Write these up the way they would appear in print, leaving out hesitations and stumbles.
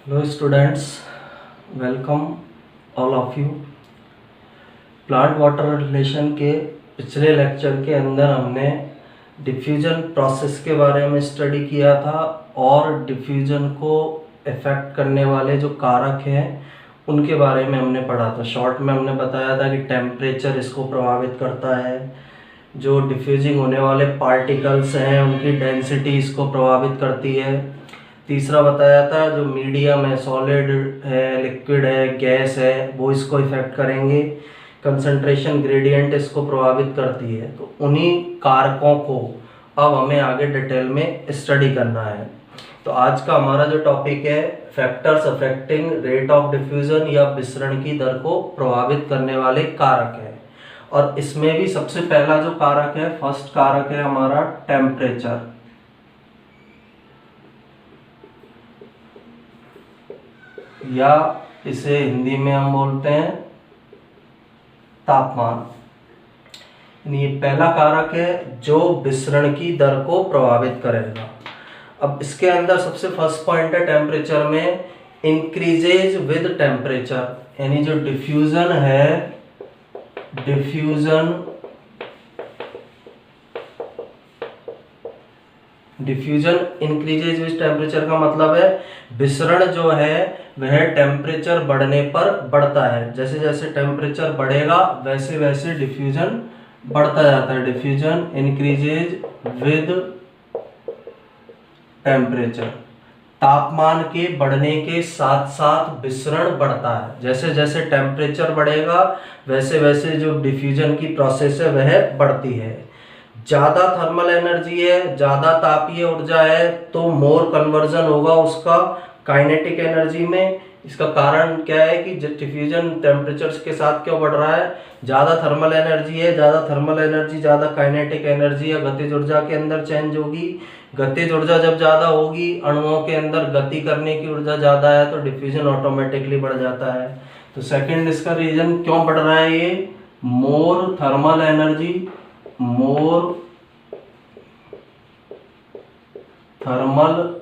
Hello students, welcome all of you. Plant water relation के पिछले lecture के अंदर हमने डिफ्यूजन प्रोसेस के बारे में स्टडी किया था और डिफ्यूजन को इफ़ेक्ट करने वाले जो कारक हैं उनके बारे में हमने पढ़ा था। शॉर्ट में हमने बताया था कि टेम्परेचर इसको प्रभावित करता है, जो डिफ्यूजिंग होने वाले पार्टिकल्स हैं उनकी डेंसिटी इसको प्रभावित करती है। तीसरा बताया था जो मीडियम है, सॉलिड है, लिक्विड है, गैस है, वो इसको इफेक्ट करेंगे। कंसंट्रेशन ग्रेडियंट इसको प्रभावित करती है। तो उन्हीं कारकों को अब हमें आगे डिटेल में स्टडी करना है। तो आज का हमारा जो टॉपिक है factors affecting rate of diffusion या विसरण की दर को प्रभावित करने वाले कारक है। और इसमें भी सबसे पहला जो कारक है, फर्स्ट कारक है हमारा टेम्परेचर, या इसे हिंदी में हम बोलते हैं तापमान। ये पहला कारक है जो विसरण की दर को प्रभावित करेगा। अब इसके अंदर सबसे फर्स्ट पॉइंट है टेम्परेचर में इंक्रीजेज विद टेम्परेचर, यानी जो डिफ्यूजन है, डिफ्यूजन इंक्रीजेज विद टेम्परेचर का मतलब है विसरण जो है वह टेम्परेचर बढ़ने पर बढ़ता है। जैसे जैसे टेम्परेचर बढ़ेगा वैसे वैसे डिफ्यूजन बढ़ता जाता है। डिफ्यूजन इंक्रीजेज विद टेम्परेचर, तापमान के बढ़ने के साथ साथ विसरण बढ़ता है। जैसे जैसे टेम्परेचर बढ़ेगा वैसे वैसे जो डिफ्यूजन की प्रोसेस है वह बढ़ती है। ज़्यादा थर्मल एनर्जी है, ज़्यादा तापीय ऊर्जा है, तो मोर कन्वर्जन होगा उसका काइनेटिक एनर्जी में। इसका कारण क्या है कि डिफ्यूजन टेम्परेचर के साथ क्यों बढ़ रहा है? ज़्यादा थर्मल एनर्जी है, ज़्यादा थर्मल एनर्जी ज़्यादा काइनेटिक एनर्जी या गतिज ऊर्जा के अंदर चेंज होगी। गतिज ऊर्जा जब ज़्यादा होगी, अणुओं के अंदर गति करने की ऊर्जा ज़्यादा है, तो डिफ्यूजन ऑटोमेटिकली बढ़ जाता है। तो सेकेंड इसका रीजन क्यों बढ़ रहा है, ये मोर थर्मल एनर्जी, मोर थर्मल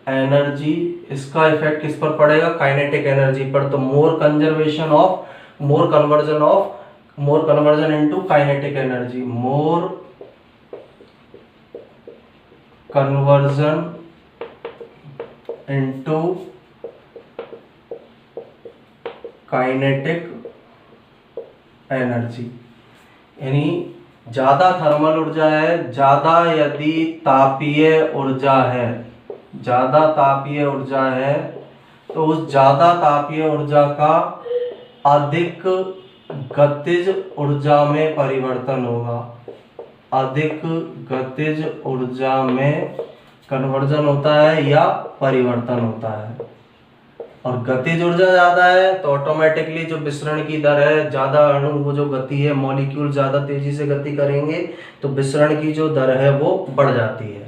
एनर्जी, इसका इफेक्ट किस पर पड़ेगा? काइनेटिक एनर्जी पर। तो मोर कन्वर्जन इनटू काइनेटिक एनर्जी, मोर कन्वर्जन इनटू काइनेटिक एनर्जी, यानी ज्यादा थर्मल ऊर्जा है, ज्यादा यदि तापीय ऊर्जा है, ज्यादा तापीय ऊर्जा है, तो उस ज्यादा तापीय ऊर्जा का अधिक गतिज ऊर्जा में परिवर्तन होगा। अधिक गतिज ऊर्जा में कन्वर्जन होता है या परिवर्तन होता है। और गतिज ऊर्जा ज्यादा है तो ऑटोमेटिकली जो विसरण की दर है, ज्यादा अणु वो जो गति है, मॉलिक्यूल ज्यादा तेजी से गति करेंगे तो विसरण की जो दर है वो बढ़ जाती है।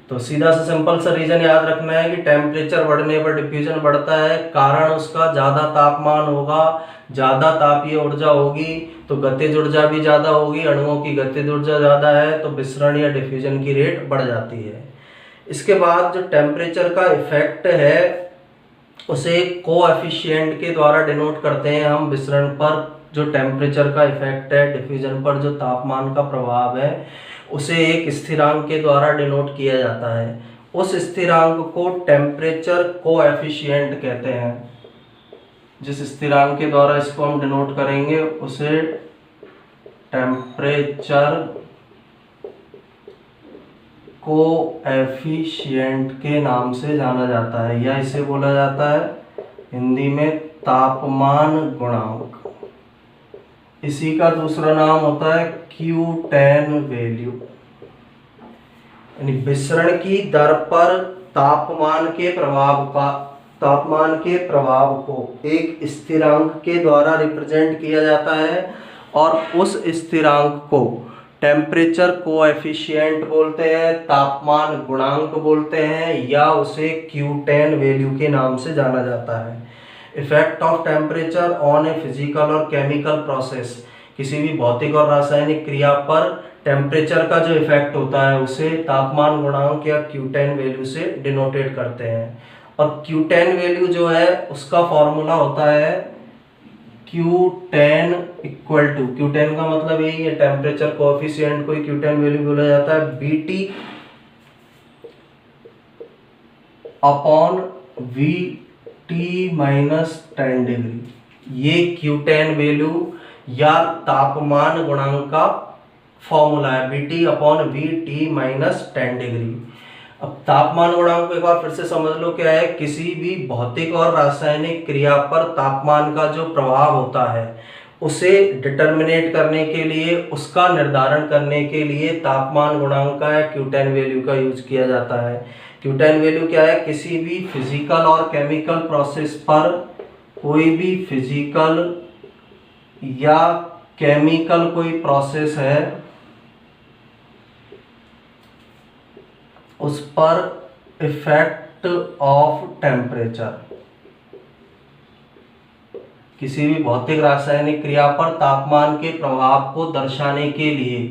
तो सीधा सा सिंपल सा रीजन याद रखना है कि टेम्परेचर बढ़ने पर डिफ्यूजन बढ़ता है। कारण उसका ज्यादा तापमान होगा, ज्यादा तापीय ऊर्जा होगी तो गतिज ऊर्जा भी ज्यादा होगी। अणुओं की गतिज ऊर्जा ज्यादा है तो विसरण या डिफ्यूजन की रेट बढ़ जाती है। इसके बाद जो टेम्परेचर का इफेक्ट है उसे कोएफिशिएंट के द्वारा डिनोट करते हैं हम। विसरण पर जो टेम्परेचर का इफेक्ट है, डिफ्यूजन पर जो तापमान का प्रभाव है, उसे एक स्थिरांक के द्वारा डिनोट किया जाता है। उस स्थिरांक को टेम्परेचर कोएफिशिएंट कहते हैं। जिस स्थिरांक के द्वारा इसको हम डिनोट करेंगे उसे टेम्परेचर कोएफिशिएंट के नाम से जाना जाता है, या इसे बोला जाता है हिंदी में तापमान गुणांक। इसी का दूसरा नाम होता है Q10 वैल्यू। यानी विसरण की दर पर तापमान के प्रभाव को एक स्थिरांक के द्वारा रिप्रेजेंट किया जाता है और उस स्थिरांक को टेम्परेचर कोएफिशिएंट बोलते हैं, तापमान गुणांक बोलते हैं, या उसे Q10 वैल्यू के नाम से जाना जाता है। Effect of temperature on a physical और केमिकल प्रोसेस, किसी भी भौतिक और रासायनिक क्रिया पर टेम्परेचर का जो इफेक्ट होता है उसे तापमान गुणांक या Q10 वैल्यू से डिनोटेट करते हैं। और Q10 वैल्यू जो है उसका फॉर्मूला होता है Q10 इक्वल टू, Q10 का मतलब यही है टेम्परेचर कोएफिशिएंट को ही Q10 वैल्यू बोला जाता है, BT upon VT minus 10 degree. ये Q10 वैल्यू या तापमान गुणांक का फॉर्मूला है, BT upon VT minus 10 degree. अब तापमान गुणांक को एक बार फिर से समझ लो क्या है, किसी भी भौतिक और रासायनिक क्रिया पर तापमान का जो प्रभाव होता है उसे डिटर्मिनेट करने के लिए, उसका निर्धारण करने के लिए तापमान गुणांक का Q10 वैल्यू का यूज किया जाता है। Q10 वैल्यू क्या है, किसी भी फिजिकल और केमिकल प्रोसेस पर, कोई भी फिजिकल या केमिकल कोई प्रोसेस है उस पर इफेक्ट ऑफ टेम्परेचर, किसी भी भौतिक रासायनिक क्रिया पर तापमान के प्रभाव को दर्शाने के लिए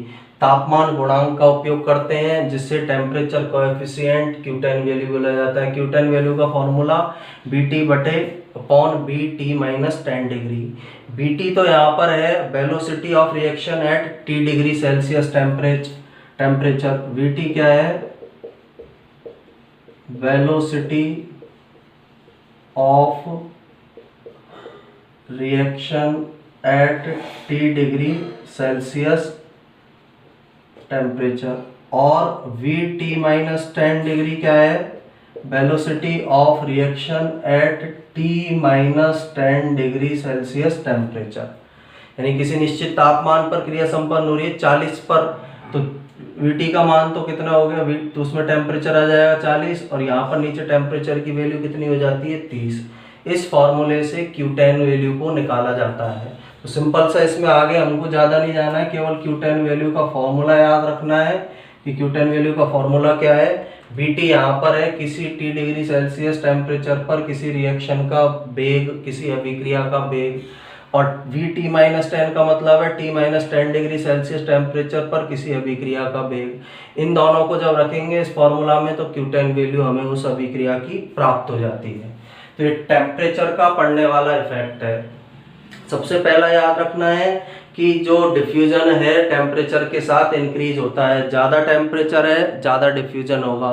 तापमान गुणांक का उपयोग करते हैं, जिससे टेम्परेचर कोएफिशिएंट Q10 वैल्यू बोला जाता है। Q10 वैल्यू का फॉर्मूला BT बटे upon BT minus 10 degree. BT तो यहाँ पर है velocity of reaction at T degree Celsius temperature. VT क्या है, velocity of reaction at T degree Celsius temperature. और VT माइनस 10 डिग्री क्या है, velocity of reaction at T minus 10 degree Celsius temperature. यानी किसी निश्चित तापमान पर क्रिया संपन्न हो रही है 40 पर, तो VT का मान तो कितना हो गया, तो उसमें टेम्परेचर आ जाएगा 40 और यहाँ पर नीचे टेम्परेचर की वैल्यू कितनी हो जाती है 30। इस फॉर्मूले से Q10 वैल्यू को निकाला जाता है। तो सिंपल सा इसमें आगे हमको ज़्यादा नहीं जाना है, केवल Q10 वैल्यू का फॉर्मूला याद रखना है कि Q10 वैल्यू का फॉर्मूला क्या है। VT यहाँ पर है किसी T डिग्री सेल्सियस टेम्परेचर पर किसी रिएक्शन का वेग, किसी अभिक्रिया का वेग, और VT माइनस 10 का मतलब है T minus 10 degree Celsius temperature पर किसी अभिक्रिया का वेग। इन दोनों को जब रखेंगे इस फॉर्मूला में तो Q10 वैल्यू हमें उस अभिक्रिया की प्राप्त हो जाती है। तो ये टेम्परेचर का पड़ने वाला इफेक्ट है। सबसे पहला याद रखना है कि जो डिफ्यूजन है टेम्परेचर के साथ इंक्रीज होता है, ज़्यादा टेम्परेचर है ज़्यादा डिफ्यूजन होगा।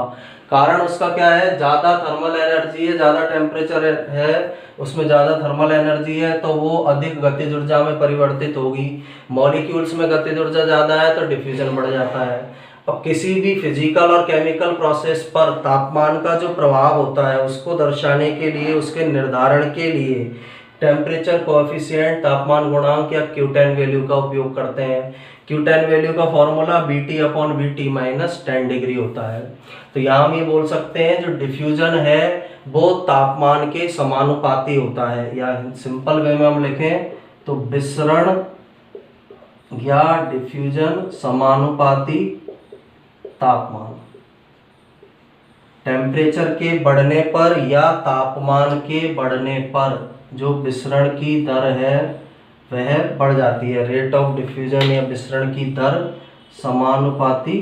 कारण उसका क्या है, ज़्यादा थर्मल एनर्जी है, ज़्यादा टेम्परेचर है उसमें ज़्यादा थर्मल एनर्जी है तो वो अधिक गतिज ऊर्जा में परिवर्तित होगी। मॉलिक्यूल्स में गतिज ऊर्जा ज़्यादा है तो डिफ्यूजन बढ़ जाता है। अब किसी भी फिजिकल और केमिकल प्रोसेस पर तापमान का जो प्रभाव होता है उसको दर्शाने के लिए, उसके निर्धारण के लिए टेम्परेचर कोएफिशिएंट, तापमान गुणांक या Q10 वैल्यू का उपयोग करते हैं। Q10 वैल्यू का formula BT upon VT minus 10 degree होता है। तो यहाँ हम ये बोल सकते हैं जो डिफ्यूजन है वो तापमान के समानुपाती होता है, या सिंपल वे में हम लिखें तो विसरण या डिफ्यूजन समानुपाती तापमान। टेम्परेचर के बढ़ने पर या तापमान के बढ़ने पर जो विसरण की दर है वह बढ़ जाती है। रेट ऑफ डिफ्यूजन या विसरण की दर समानुपाती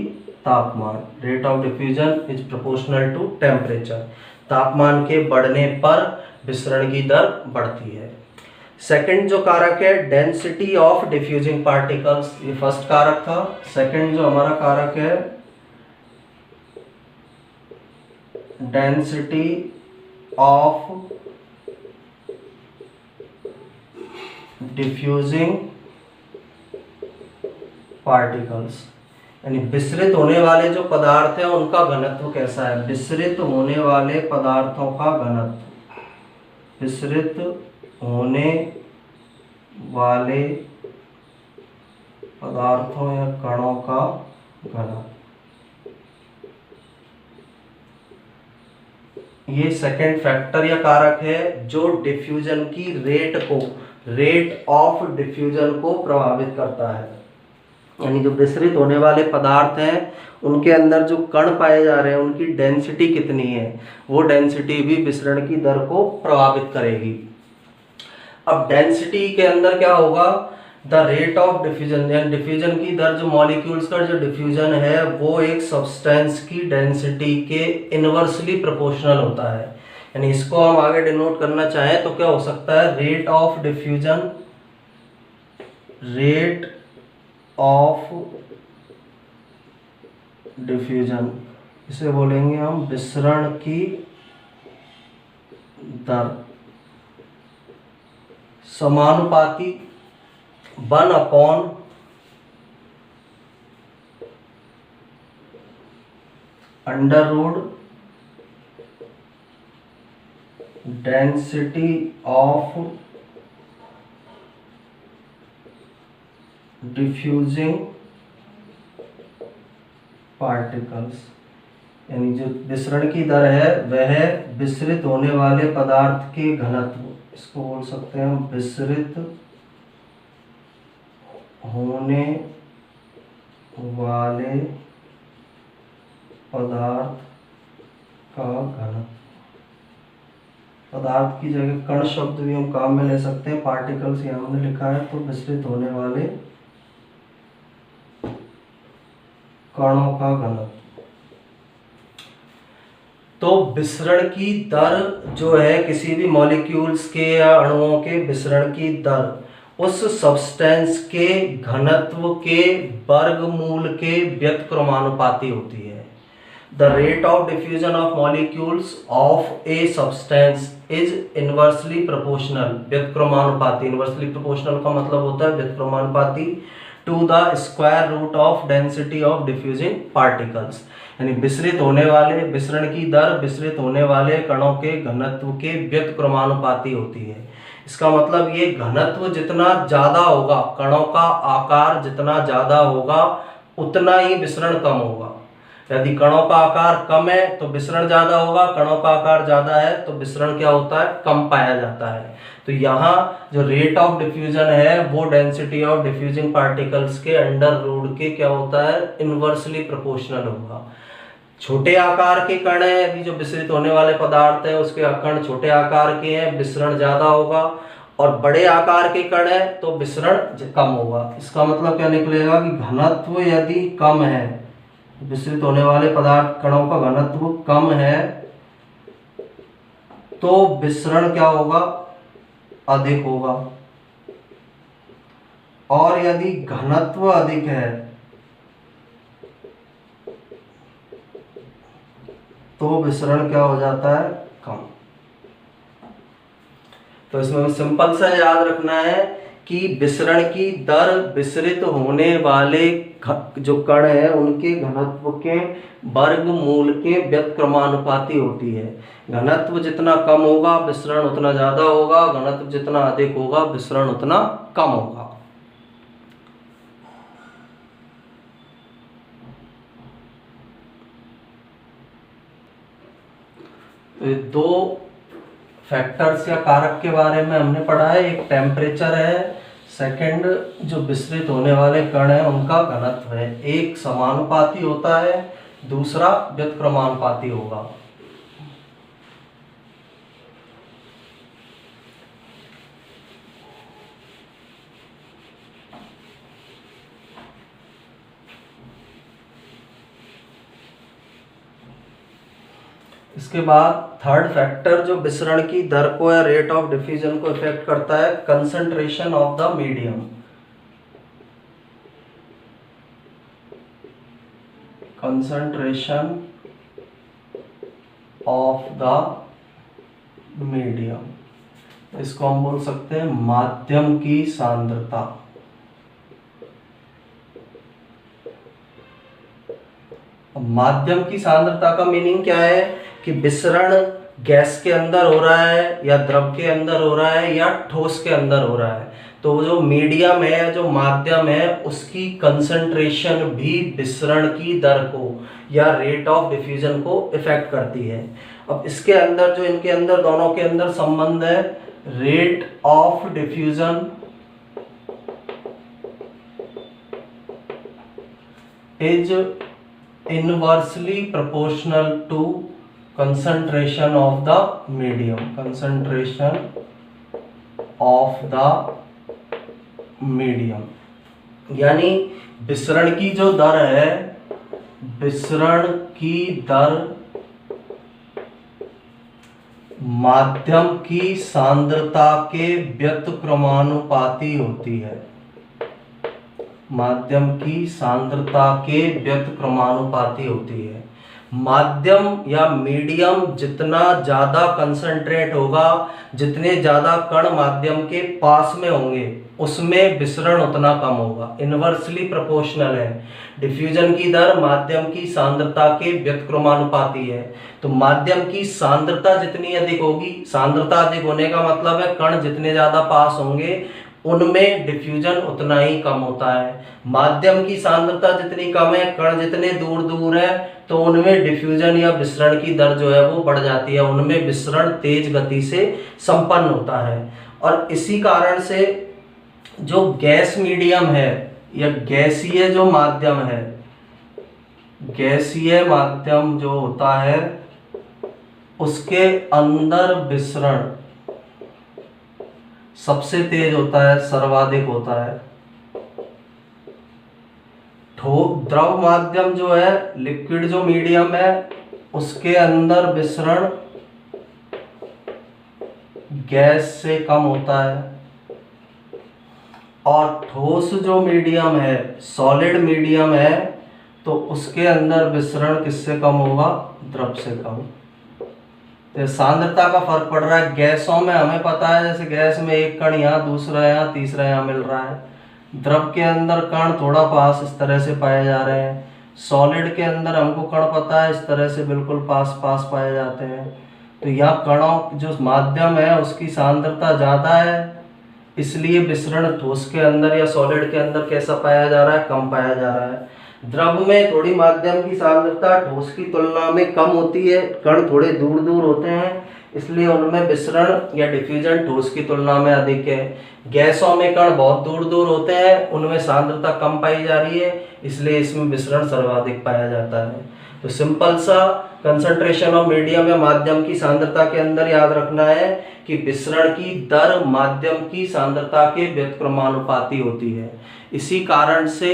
तापमान, rate of diffusion is proportional to temperature. तापमान के बढ़ने पर विसरण की दर बढ़ती है। सेकंड जो कारक है डेंसिटी ऑफ डिफ्यूजिंग पार्टिकल्स, ये फर्स्ट कारक था। सेकंड जो हमारा कारक है डेंसिटी ऑफ डिफ्यूजिंग पार्टिकल्स, यानी विसरित होने वाले जो पदार्थ हैं उनका घनत्व कैसा है। विसरित होने वाले पदार्थों का घनत्व, विसरित होने वाले पदार्थों या कणों का घनत्व, ये सेकंड फैक्टर या कारक है जो डिफ्यूजन की रेट को, रेट ऑफ डिफ्यूजन को प्रभावित करता है। यानी जो विसरित होने वाले पदार्थ हैं उनके अंदर जो कण पाए जा रहे हैं उनकी डेंसिटी कितनी है, वो डेंसिटी भी विसरण की दर को प्रभावित करेगी। अब डेंसिटी के अंदर क्या होगा, द रेट ऑफ डिफ्यूजन, यानी डिफ्यूजन की दर, जो मॉलिक्यूल्स का जो डिफ्यूजन है वो एक सब्सटेंस की डेंसिटी के इनवर्सली प्रोपोर्शनल होता है। यानी इसको हम आगे डिनोट करना चाहें तो क्या हो सकता है, rate of diffusion, rate of diffusion, इसे बोलेंगे हम विसरण की दर, समानुपाती 1 under root density of diffusing particles, यानी जो विसरण की दर है वह विसरित होने वाले पदार्थ के घनत्व, इसको बोल सकते हैं हम विसरित होने वाले पदार्थ का घनत्व। पदार्थ की जगह कण शब्द भी हम काम में ले सकते हैं, पार्टिकल्स यहाँ हमने लिखा है, तो विसरित होने वाले कणों का घनत्व। तो विसरण की दर जो है किसी भी मॉलिक्यूल्स के या अणुओं के विसरण की दर उस सब्सटेंस के घनत्व के वर्गमूल के व्युत्क्रमानुपाती होती है। The rate of diffusion of molecules of a substance is inversely proportional, व्युत्क्रमानुपाती। इनवर्सली प्रोपोर्शनल का मतलब होता है व्युत्क्रमानुपाती to the square root of density of diffusing particles, यानी विसरित होने वाले, विसरण की दर विसरित होने वाले कणों के घनत्व के व्युत्क्रमानुपाती होती है। इसका मतलब ये घनत्व जितना ज्यादा होगा, कणों का आकार जितना ज्यादा होगा उतना ही विसरण कम होगा। यदि कणों का आकार कम है तो विसरण ज्यादा होगा, कणों का आकार ज्यादा है तो विसरण क्या होता है, कम पाया जाता है। तो यहाँ जो रेट ऑफ डिफ्यूजन है वो डेंसिटी ऑफ डिफ्यूजिंग पार्टिकल्स के अंडर रूट के क्या होता है, इनवर्सली प्रोपोर्शनल होगा। छोटे आकार के कण है, यदि जो विसरित होने वाले पदार्थ है उसके कण छोटे आकार के हैं, विसरण ज्यादा होगा, और बड़े आकार के कण है तो विसरण कम होगा। इसका मतलब क्या निकलेगा कि घनत्व यदि कम है, विसरित होने वाले पदार्थ कणों का घनत्व कम है तो विसरण क्या होगा, अधिक होगा, और यदि घनत्व अधिक है तो विसरण क्या हो जाता है, कम। तो इसमें सिंपल सा याद रखना है कि विसरण की दर विसरित होने वाले जो कण है उनके घनत्व के वर्गमूल के व्युत्क्रमानुपाती होती है। घनत्व जितना कम होगा विसरण उतना ज्यादा होगा, घनत्व जितना अधिक होगा विसरण उतना कम होगा। तो ये दो फैक्टर्स या कारक के बारे में हमने पढ़ा है, एक टेम्परेचर है, सेकंड जो विसरित होने वाले कण है उनका घनत्व है। एक समानुपाती होता है, दूसरा व्युत्क्रमानुपाती होगा। इसके बाद थर्ड फैक्टर जो विसरण की दर को या रेट ऑफ डिफ्यूजन को इफेक्ट करता है, concentration of the medium. Concentration of the medium, इसको हम बोल सकते हैं माध्यम की सांद्रता। माध्यम की सांद्रता का मीनिंग क्या है कि विसरण गैस के अंदर हो रहा है या द्रव के अंदर हो रहा है या ठोस के अंदर हो रहा है, तो जो मीडियम है, जो माध्यम है, उसकी कंसंट्रेशन भी विसरण की दर को या रेट ऑफ डिफ्यूजन को इफेक्ट करती है। अब इसके अंदर जो इनके अंदर दोनों के अंदर संबंध है, rate of diffusion is inversely proportional to concentration of the medium, concentration of the medium, यानी विसरण की जो दर है, विसरण की दर माध्यम की सांद्रता के व्युत्क्रमानुपाती होती है। माध्यम की सांद्रता के व्युत्क्रमानुपाती होती है। माध्यम या मीडियम जितना ज्यादा कंसंट्रेट होगा, जितने ज्यादा कण माध्यम के पास में होंगे, उसमें विसरण उतना कम होगा। इनवर्सली प्रोपोर्शनल है। डिफ्यूजन की दर माध्यम की सांद्रता के व्युत्क्रमानुपाती है। तो माध्यम की सांद्रता जितनी अधिक होगी, सांद्रता अधिक होने का मतलब है कण जितने ज्यादा पास होंगे उनमें डिफ्यूजन उतना ही कम होता है। माध्यम की सांद्रता जितनी कम है, कण जितने दूर दूर है, तो उनमें डिफ्यूजन या विसरण की दर जो है वो बढ़ जाती है, उनमें विसरण तेज गति से संपन्न होता है। और इसी कारण से जो गैस मीडियम है या गैसीय जो माध्यम है, गैसीय माध्यम जो होता है उसके अंदर विसरण सबसे तेज होता है, सर्वाधिक होता है। द्रव माध्यम जो है, लिक्विड जो मीडियम है, उसके अंदर विसरण गैस से कम होता है। और ठोस जो मीडियम है, सॉलिड मीडियम है, तो उसके अंदर विसरण किससे कम होगा? द्रव से कम। तो सांद्रता का फर्क पड़ रहा है। गैसों में हमें पता है, जैसे गैस में एक कण यहाँ, दूसरा यहाँ, तीसरा यहाँ मिल रहा है। द्रव के अंदर कण थोड़ा पास इस तरह से पाए जा रहे हैं। सॉलिड के अंदर हमको कण पता है इस तरह से बिल्कुल पास पास पाए जाते हैं। तो यहाँ कणों जो माध्यम है उसकी सांद्रता ज़्यादा है, इसलिए विसरण ठोस के अंदर या सॉलिड के अंदर कैसा पाया जा रहा है? कम पाया जा रहा है। द्रव में थोड़ी माध्यम की सांद्रता ठोस की तुलना में कम होती है, कण थोड़े दूर दूर होते हैं, इसलिए उनमें विसरण या डिफ्यूजन ठोस की तुलना में अधिक है। गैसों में कण बहुत दूर दूर होते हैं, उनमें सांद्रता कम पाई जा रही है, इसलिए इसमें विसरण सर्वाधिक पाया जाता है। तो सिंपल सा कंसंट्रेशन ऑफ मीडियम या माध्यम की सांद्रता के अंदर याद रखना है कि विसरण की दर माध्यम की सांद्रता के व्युत्क्रमानुपाती होती है। इसी कारण से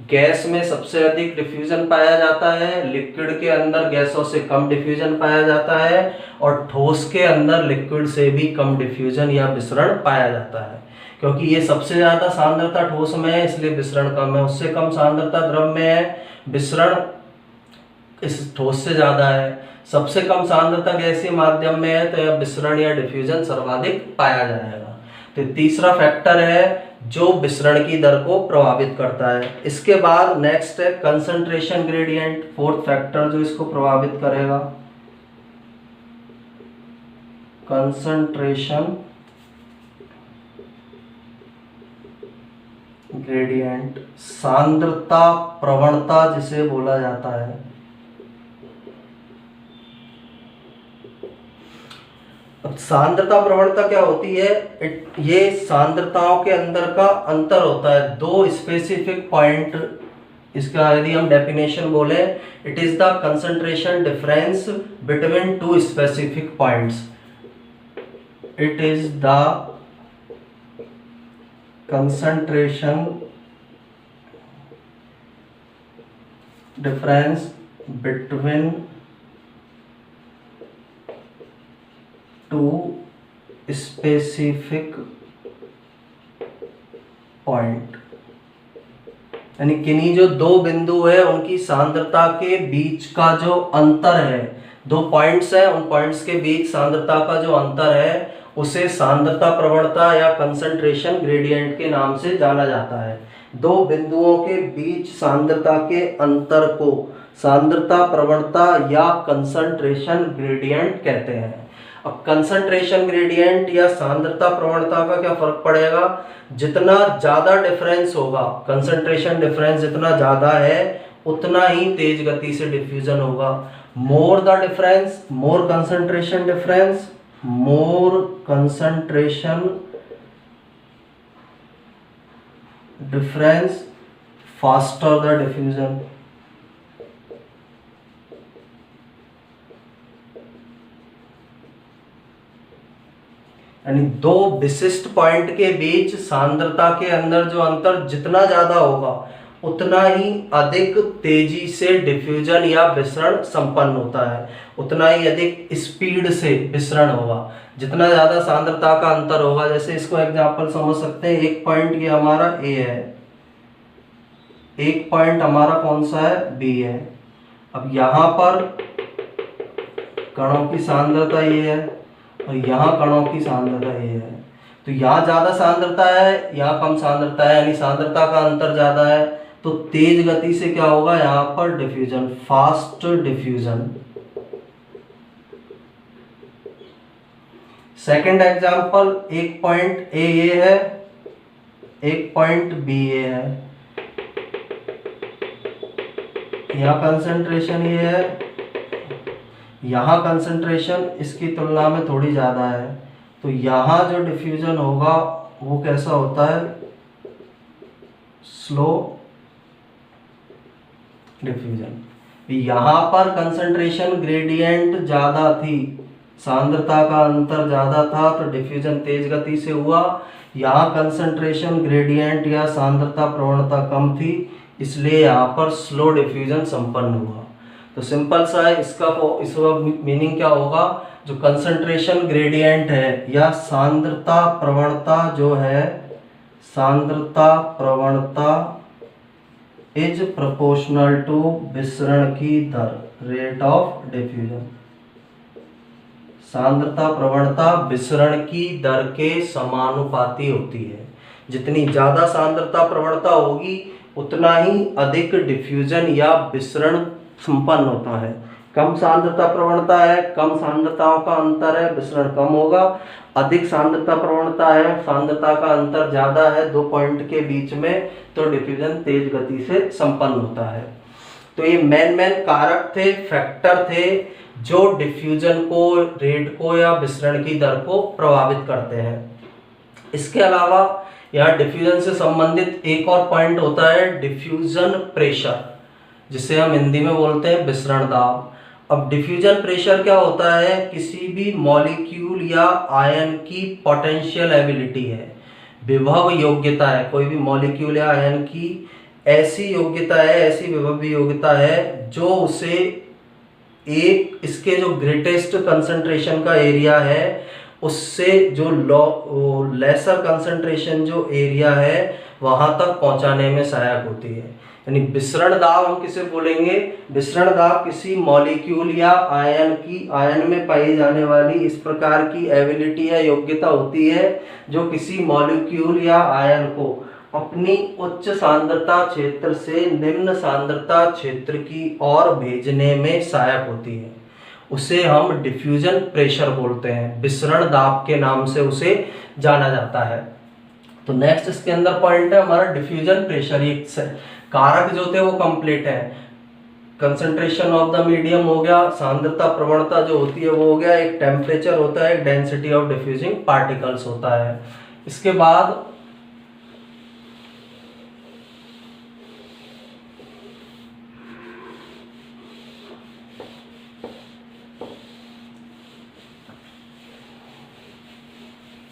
गैस में सबसे अधिक डिफ्यूजन पाया जाता है, लिक्विड के अंदर गैसों से कम डिफ्यूजन पाया जाता है, और ठोस के अंदर लिक्विड से भी कम डिफ्यूजन या विसरण पाया जाता है। क्योंकि ये सबसे ज्यादा सांद्रता ठोस में है, इसलिए विसरण कम है। उससे कम सांद्रता द्रव में है, विसरण इस ठोस से ज्यादा है। सबसे कम सांद्रता गैसीय माध्यम में है, तो यह विसरण या डिफ्यूजन सर्वाधिक पाया जाएगा। तो तीसरा फैक्टर है जो विसरण की दर को प्रभावित करता है। इसके बाद नेक्स्ट है कंसंट्रेशन ग्रेडियंट, फोर्थ फैक्टर जो इसको प्रभावित करेगा। कंसंट्रेशन ग्रेडियंट, सांद्रता प्रवणता जिसे बोला जाता है। सांद्रता प्रवणता क्या होती है? ये सांद्रताओं के अंदर का अंतर होता है, दो स्पेसिफिक पॉइंट। इसका यदि हम डेफिनेशन बोले, it is the concentration difference between two specific points. It is the concentration difference between two specific point, यानी किन्हीं जो दो बिंदु है उनकी सांद्रता के बीच का जो अंतर है, दो पॉइंट्स है, उन पॉइंट्स के बीच सांद्रता का जो अंतर है उसे सांद्रता प्रवणता या कंसंट्रेशन ग्रेडियंट के नाम से जाना जाता है। दो बिंदुओं के बीच सांद्रता के अंतर को सांद्रता प्रवणता या कंसंट्रेशन ग्रेडियंट कहते हैं। अब कंसंट्रेशन ग्रेडियंट या सांद्रता प्रवणता का क्या फर्क पड़ेगा? जितना ज्यादा डिफरेंस होगा, कंसंट्रेशन डिफरेंस जितना ज्यादा है, उतना ही तेज गति से डिफ्यूजन होगा। More the difference, more concentration difference, more concentration difference, faster the diffusion. यानी दो विशिष्ट पॉइंट के बीच सांद्रता के अंदर जो अंतर जितना ज्यादा होगा, उतना ही अधिक तेजी से डिफ्यूजन या विसरण संपन्न होता है, उतना ही अधिक स्पीड से विसरण होगा। जितना ज़्यादा सांद्रता का अंतर होगा, जैसे इसको एग्जांपल समझ सकते हैं, एक पॉइंट ये हमारा ए है, एक पॉइंट हमारा कौन सा है, बी है। अब यहाँ पर कणों की सांद्रता ये है और यहाँ कणों की सांद्रता ये है, तो यहाँ ज़्यादा सांद्रता है, यहाँ कम सांद्रता है, यानी सांद्रता का अंतर ज़्यादा है, तो तेज गति से क्या होगा, यहाँ पर diffusion, fast diffusion. Second example, एक पॉइंट ए ये है, एक पॉइंट बी ये है, यहाँ कंसंट्रेशन ये है, यहाँ कंसंट्रेशन इसकी तुलना में थोड़ी ज़्यादा है, तो यहाँ जो डिफ्यूजन होगा वो कैसा होता है, स्लो डिफ्यूजन। यहाँ पर कंसंट्रेशन ग्रेडियंट ज़्यादा थी, सांद्रता का अंतर ज़्यादा था, तो डिफ्यूजन तेज गति से हुआ। यहाँ कंसंट्रेशन ग्रेडियंट या सांद्रता प्रवणता कम थी, इसलिए यहाँ पर स्लो डिफ्यूजन संपन्न हुआ। तो सिंपल सा है, इसका मीनिंग क्या होगा, जो कंसंट्रेशन ग्रेडियंट है या सांद्रता प्रवणता जो है, सांद्रता प्रवणता इज प्रोपोर्शनल टू विसरण की दर, रेट ऑफ डिफ्यूजन। सांद्रता प्रवणता विसरण की दर के समानुपाती होती है। जितनी ज्यादा सांद्रता प्रवणता होगी उतना ही अधिक डिफ्यूजन या विसरण संपन्न होता है। कम सांद्रता प्रवणता है, कम सांद्रताओं का अंतर है, विसरण कम होगा। अधिक सांद्रता प्रवणता है, सांद्रता का अंतर ज्यादा है दो पॉइंट के बीच में, तो डिफ्यूजन तेज गति से संपन्न होता है। तो ये मेन कारक थे, फैक्टर थे जो डिफ्यूजन को, रेट को या विसरण की दर को प्रभावित करते हैं। इसके अलावा यहाँ डिफ्यूजन से संबंधित एक और पॉइंट होता है डिफ्यूजन प्रेशर, जिसे हम हिंदी में बोलते हैं विसरण दाब। अब डिफ्यूजन प्रेशर क्या होता है, किसी भी मॉलिक्यूल या आयन की पोटेंशियल एबिलिटी है, विभव योग्यता है। कोई भी मॉलिक्यूल या आयन की ऐसी योग्यता है, ऐसी विभव योग्यता है जो उसे एक, इसके जो ग्रेटेस्ट कंसंट्रेशन का एरिया है उससे जो लेसर कंसंट्रेशन जो एरिया है वहां तक पहुंचाने में सहायक होती है। यानी विसरण दाब हम किसे बोलेंगे, विसरण दाब किसी मॉलिक्यूल या आयन में पाई जाने वाली इस प्रकार की एबिलिटी या योग्यता होती है जो किसी मॉलिक्यूल या आयन को अपनी उच्च सांद्रता क्षेत्र से निम्न सांद्रता क्षेत्र की ओर भेजने में सहायक होती है। उसे हम डिफ्यूजन प्रेशर बोलते हैं, विसरण दाब के नाम से उसे जाना जाता है। तो नेक्स्ट इसके अंदर पॉइंट है हमारा डिफ्यूजन प्रेशर। ये कारक जो थे वो कंप्लीट है, कंसंट्रेशन ऑफ द मीडियम हो गया, सांद्रता प्रवणता जो होती है वो हो गया, एक टेम्परेचर होता है, एक डेंसिटी ऑफ डिफ्यूजिंग पार्टिकल्स होता है। इसके बाद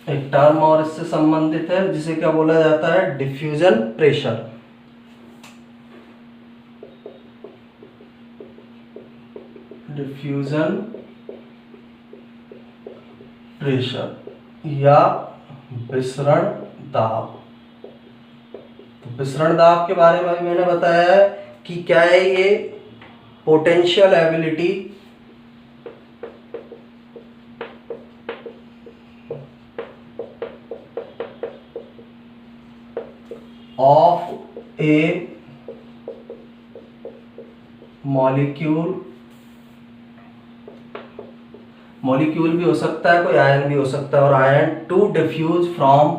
एक टर्म और इससे संबंधित है जिसे क्या बोला जाता है, डिफ्यूजन प्रेशर। डिफ्यूजन प्रेशर या विसरण दाब। तो विसरण दाब के बारे में अभी मैंने बताया है कि क्या है, ये potential ability of A molecule भी हो सकता है, कोई आयन भी हो सकता है, और ion to diffuse from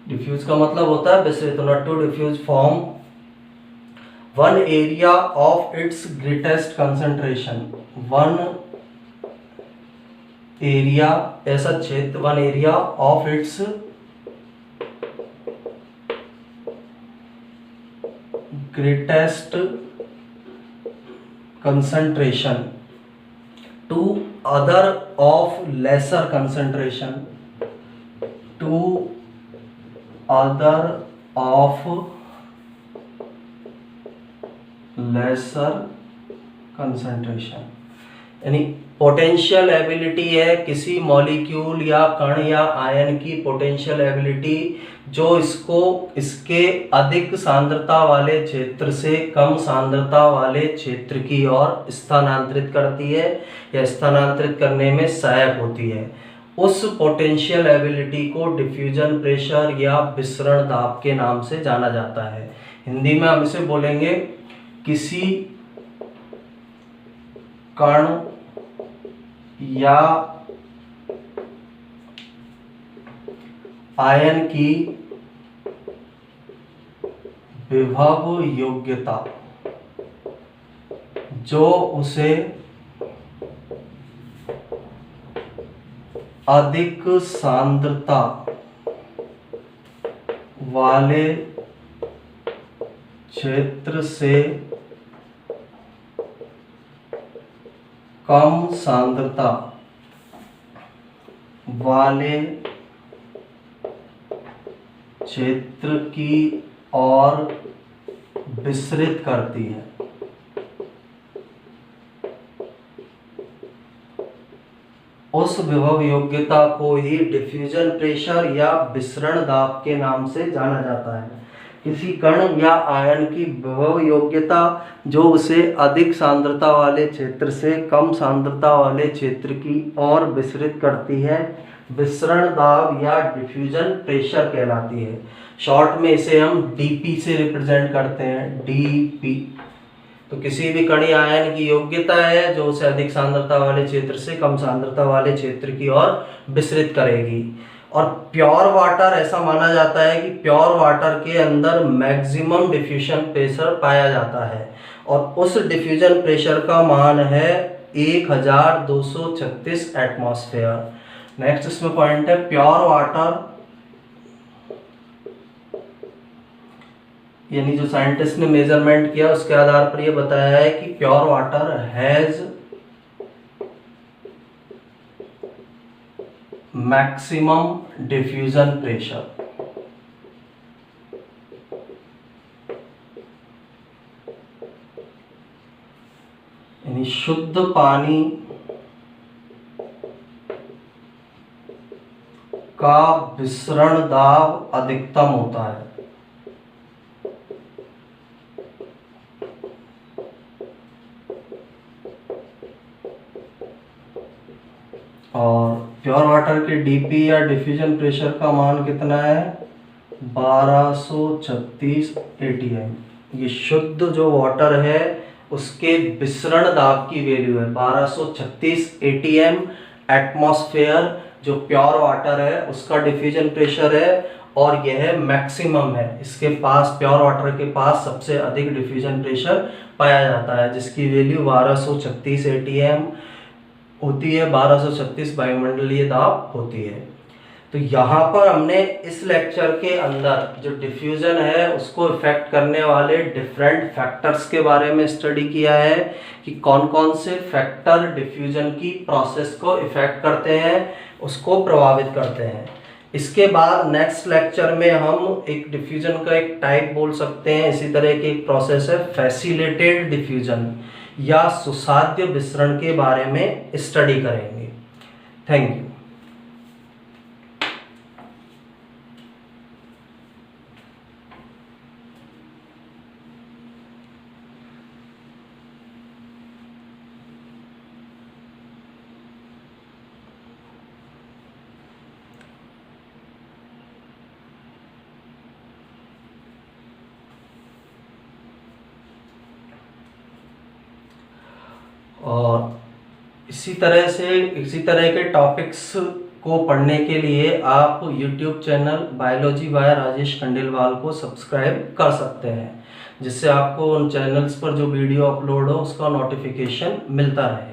diffuse का मतलब होता है विसरित होना, to diffuse from one area of its greatest concentration. One area, ऐसा क्षेत्र, one area of its greatest concentration to other of lesser concentration. To other of lesser concentration. यानी potential ability है किसी मॉलिक्यूल या कण या आयन की potential ability जो इसको इसके अधिक सांद्रता वाले क्षेत्र से कम सांद्रता वाले क्षेत्र की ओर स्थानांतरित करती है या स्थानांतरित करने में सहायक होती है। उस पोटेंशियल एबिलिटी को डिफ्यूजन प्रेशर या विसरण दाब के नाम से जाना जाता है। हिंदी में हम इसे बोलेंगे किसी कण या आयन की विभव योग्यता जो उसे अधिक सांद्रता वाले क्षेत्र से कम सांद्रता वाले क्षेत्र की ओर विसरित करती है। उस विभव योग्यता को ही डिफ्यूजन प्रेशर या विसरण दाब के नाम से जाना जाता है। किसी कण या आयन की विभव योग्यता जो उसे अधिक सांद्रता वाले क्षेत्र से कम सांद्रता वाले क्षेत्र की ओर विसरित करती है, विसरण दाब या डिफ्यूजन प्रेशर कहलाती है। शॉर्ट में इसे हम डीपी से रिप्रेजेंट करते हैं, डीपी। तो किसी भी कण या आयन की योग्यता है जो उसे अधिक सांद्रता वाले क्षेत्र से कम सांद्रता वाले क्षेत्र की ओर विसरित करेगी। और प्योर वाटर ऐसा माना जाता है कि प्योर वाटर के अंदर मैक्सिमम डिफ्यूजन प्रेशर पाया जाता है और उस डिफ्यूजन प्रेशर का मान है 1236 एटमॉस्फेयर। नेक्स्ट इसमें पॉइंट है प्योर वाटर, यानी जो साइंटिस्ट ने मेजरमेंट किया उसके आधार पर यह बताया है कि pure water has maximum diffusion pressure. यानी शुद्ध पानी का विसरण दाब अधिकतम होता है। और प्योर वाटर के डीपी या डिफ्यूजन प्रेशर का मान कितना है 1236 एटीएम। ये शुद्ध जो वाटर है उसके विसरण दाब की वैल्यू है 1236 एटीएम एटमॉस्फेयर। जो प्योर वाटर है उसका डिफ्यूजन प्रेशर है और यह मैक्सिमम है। इसके पास प्योर वाटर के पास सबसे अधिक डिफ्यूजन प्रेशर पाया जाता है जिसकी वैल्यू 1236 एटीएम होती है। 1236 वायुमंडलीय दाब होती है। तो यहाँ पर हमने इस लेक्चर के अंदर जो डिफ्यूजन है उसको इफेक्ट करने वाले डिफरेंट फैक्टर्स के बारे में स्टडी किया है कि कौन कौन से फैक्टर डिफ्यूजन की प्रोसेस को इफेक्ट करते हैं, उसको प्रभावित करते हैं। इसके बाद नेक्स्ट लेक्चर में हम एक डिफ्यूजन का एक टाइप बोल सकते हैं, इसी तरह की एक प्रोसेस है फैसिलिटेटेड डिफ्यूजन या सुसाध्य विसरण के बारे में स्टडी करेंगे। Thank you. और इसी तरह के टॉपिक्स को पढ़ने के लिए आप YouTube channel biology by Rajesh Khandelwal को सब्सक्राइब कर सकते हैं, जिससे आपको उन चैनल्स पर जो वीडियो अपलोड हो उसका नोटिफिकेशन मिलता रहे।